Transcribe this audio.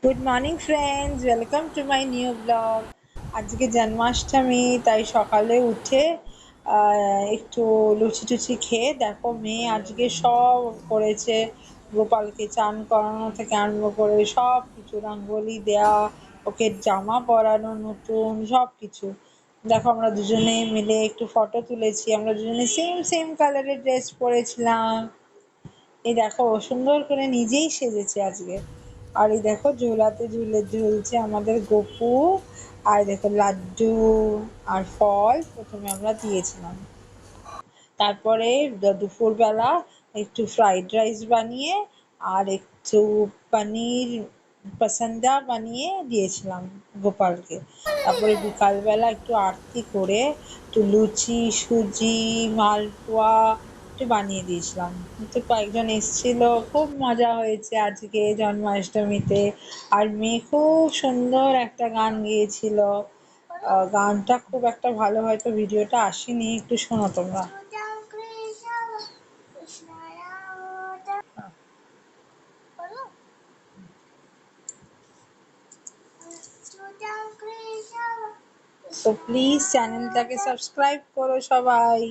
Good morning friends, welcome to my new blog. আজকে জন্মাষ্টমী, তাই সকালে উঠে একটু লুচি টুচি খেয়ে দেখো মেয়ে আজকে সব করেছে। গোপালকে চান করানো থেকে আরম্ভ করে সব কিছু, রঙ্গোলি দেয়া, ওকে জামা পরানো নতুন সব কিছু। দেখো আমরা দুজনে মিলে একটু ফটো তুলেছি, আমরা দুজনে সেম সেম কালারের ড্রেস পরেছিলাম। এই দেখো ও সুন্দর করে নিজেই সেজেছে আজকে। আর এই দেখো ঝোলাতে ঝুলছে আমাদের গপু। আর দেখো লাড্ডু আর ফল প্রথমে আমরা দিয়েছিলাম। তারপরে দুপুরবেলা একটু ফ্রাইড রাইস বানিয়ে আর একটু পনির পাসন্দা বানিয়ে দিয়েছিলাম গোপালকে। তারপরে বিকালবেলা একটু আরতি করে একটু লুচি সুজি মালপোয়া একটু বানিয়ে দিয়েছিলাম। তো কয়েকজন এসেছিল, খুব মজা হয়েছে আজকে জন্মাষ্টমীতে। আর মেয়ে খুব সুন্দর একটা গান গেয়েছিল। গানটা খুব একটা ভালো, হয়তো ভিডিওটা আসেনি, একটু শোনো তোমরা। তো প্লিজ চ্যানেলটাকে সাবস্ক্রাইব করো সবাই।